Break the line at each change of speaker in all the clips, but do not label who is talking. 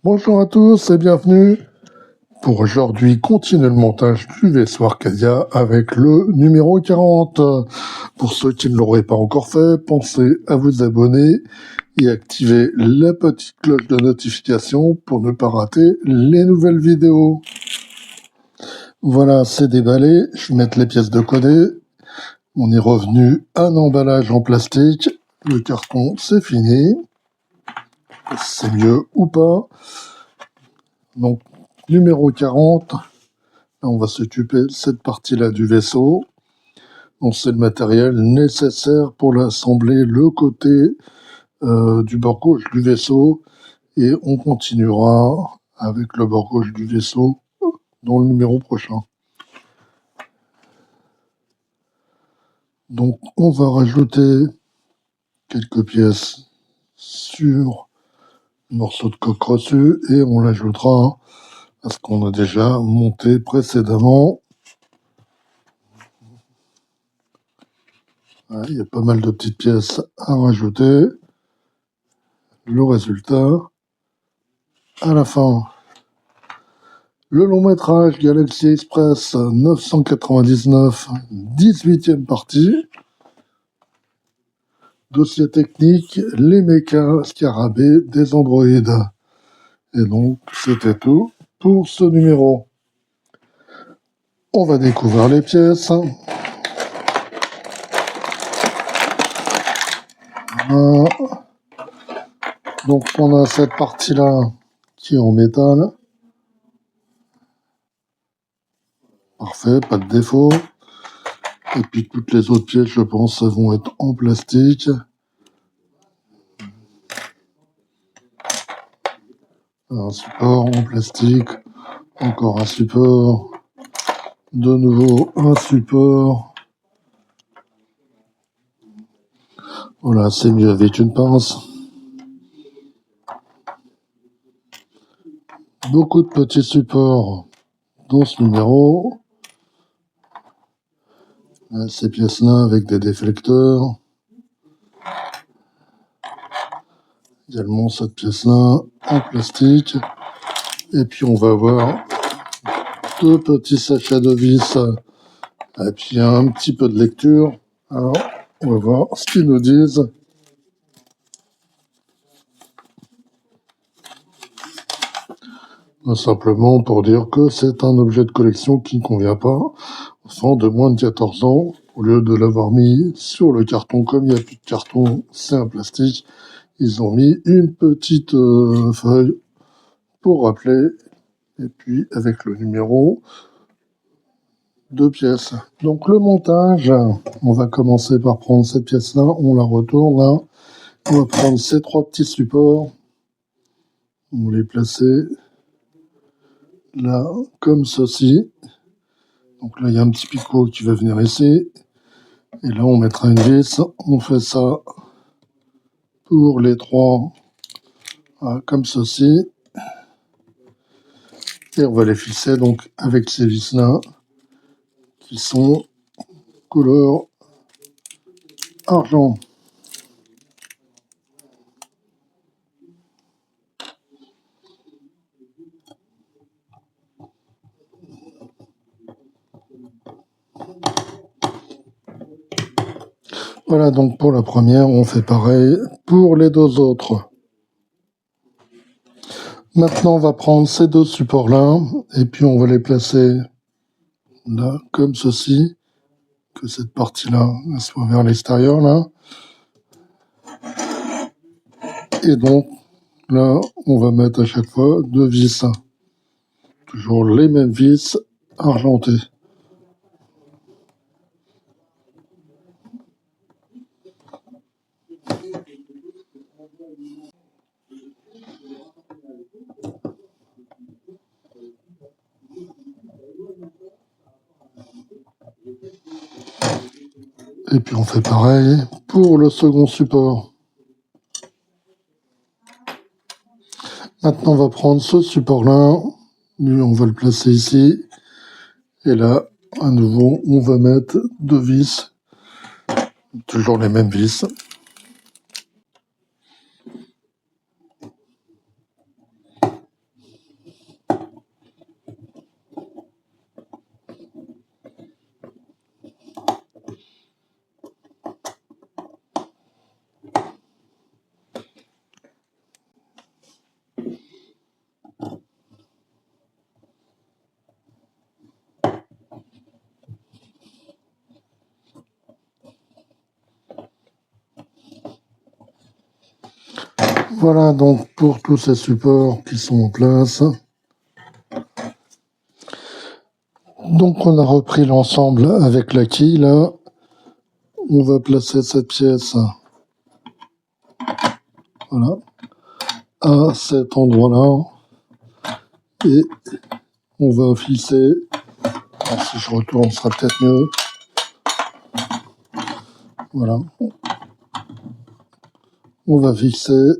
Bonjour à tous et bienvenue pour aujourd'hui continuer le montage du vaisseau Arcadia avec le numéro 40. Pour ceux qui ne l'auraient pas encore fait, pensez à vous abonner et activer la petite cloche de notification pour ne pas rater les nouvelles vidéos. Voilà, c'est déballé, je vais mettre les pièces de côté. On est revenu à un emballage en plastique. Le carton, c'est fini. C'est mieux ou pas. Donc, numéro 40. On va s'occuper de cette partie-là du vaisseau. Donc, c'est le matériel nécessaire pour l'assembler, le côté du bord gauche du vaisseau. Et on continuera avec le bord gauche du vaisseau dans le numéro prochain. Donc, on va rajouter quelques pièces sur le morceau de coque reçu et on l'ajoutera à ce qu'on a déjà monté précédemment. Il y a pas mal de petites pièces à rajouter. Le résultat à la fin. Le long métrage Galaxy Express 999, 18e partie. Dossier technique, les mechas scarabées des androïdes. Et donc, c'était tout pour ce numéro. On va découvrir les pièces. Donc, on a cette partie-là qui est en métal. Parfait, pas de défaut. Et puis, toutes les autres pièces, je pense, vont être en plastique. Un support en plastique. Encore un support. De nouveau, un support. Voilà, c'est mieux avec une pince. Beaucoup de petits supports dans ce numéro. Ces pièces-là avec des déflecteurs. Également cette pièce-là en plastique. Et puis on va avoir deux petits sachets de vis. Et puis un petit peu de lecture. Alors, on va voir ce qu'ils nous disent. Simplement pour dire que c'est un objet de collection qui ne convient pas aux enfants de moins de 14 ans. Au lieu de l'avoir mis sur le carton, comme il n'y a plus de carton, c'est un plastique. Ils ont mis une petite feuille pour rappeler. Et puis avec le numéro, deux pièces. Donc le montage, on va commencer par prendre cette pièce-là, on la retourne là. On va prendre ces trois petits supports. On va les placer là, comme ceci. Donc là, il y a un petit picot qui va venir ici. Et là, on mettra une vis. On fait ça pour les trois, comme ceci. Et on va les fixer donc avec ces vis-là, qui sont couleur argent. Voilà, donc pour la première, on fait pareil pour les deux autres. Maintenant, on va prendre ces deux supports-là, et puis on va les placer là, comme ceci, que cette partie-là soit vers l'extérieur, là. Et donc, là, on va mettre à chaque fois deux vis. Toujours les mêmes vis argentées. Et puis on fait pareil pour le second support. Maintenant, on va prendre ce support-là. Lui, on va le placer ici. Et là, à nouveau, on va mettre deux vis. Toujours les mêmes vis. Voilà donc pour tous ces supports qui sont en place. Donc on a repris l'ensemble avec la quille là. On va placer cette pièce, voilà, à cet endroit-là. Et on va fixer. Alors, si je retourne, ce sera peut-être mieux. Voilà. On va fixer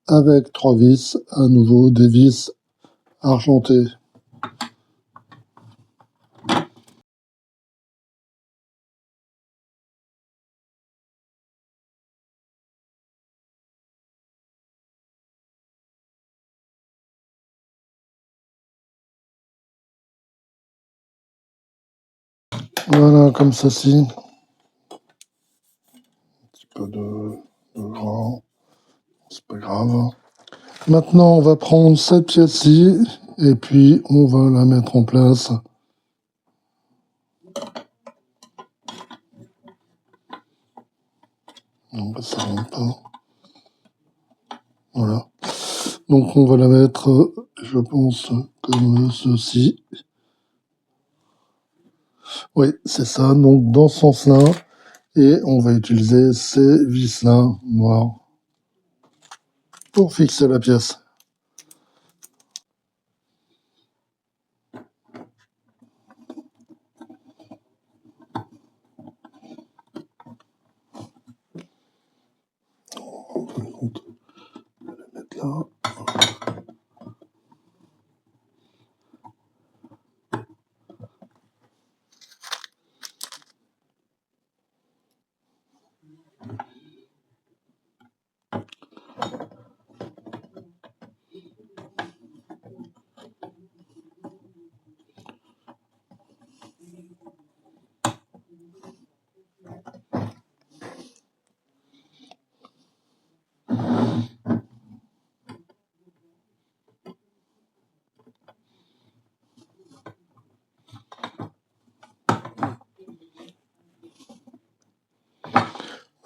avec 3 vis, à nouveau des vis argentées. Voilà, comme ceci. Un petit peu de gras, c'est pas grave. Maintenant, on va prendre cette pièce-ci et puis on va la mettre en place. Non, bah, ça rentre pas. Voilà. Donc on va la mettre, je pense, comme ceci. Oui, c'est ça. Donc dans ce sens-là. Et on va utiliser ces vis-là noirs pour fixer la pièce. On va la mettre là.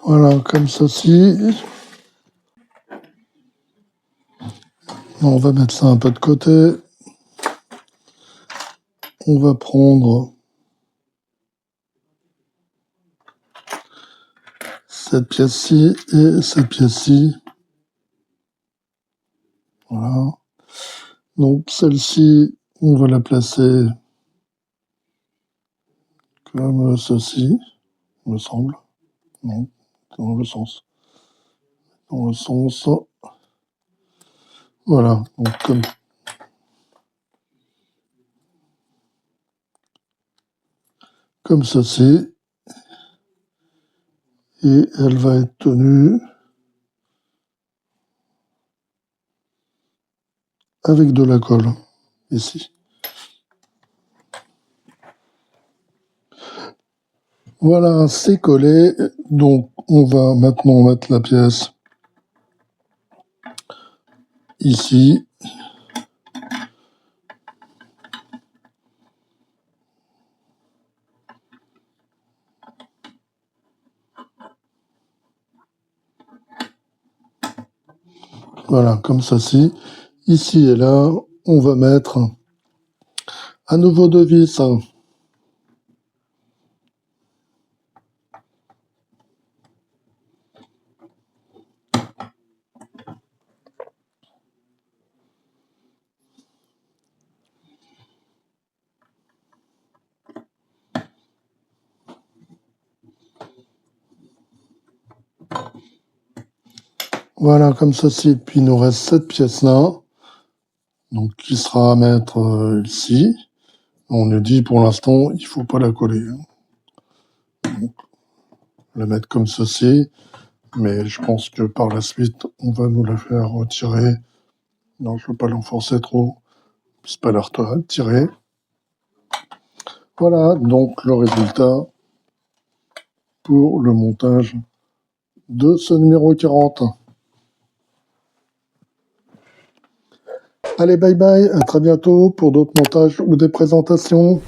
Voilà, comme ceci. On va mettre ça un peu de côté. On va prendre cette pièce-ci et cette pièce-ci. Voilà. Donc celle-ci, on va la placer comme ceci, me semble. Non, dans le sens. Dans le sens. Voilà. Donc comme ceci. Et elle va être tenue avec de la colle, ici. Voilà, c'est collé. Donc, on va maintenant mettre la pièce ici. Voilà, comme ceci. Ici et là, on va mettre à nouveau 2 vis. Voilà, comme ceci. Puis il nous reste cette pièce-là. Donc, qui sera à mettre ici. On nous dit pour l'instant, il faut pas la coller. Donc, la mettre comme ceci. Mais je pense que par la suite, on va nous la faire retirer. Non, je ne veux pas l'enfoncer trop. C'est pas la retirer. Voilà donc le résultat pour le montage de ce numéro 40. Allez, bye bye, à très bientôt pour d'autres montages ou des présentations.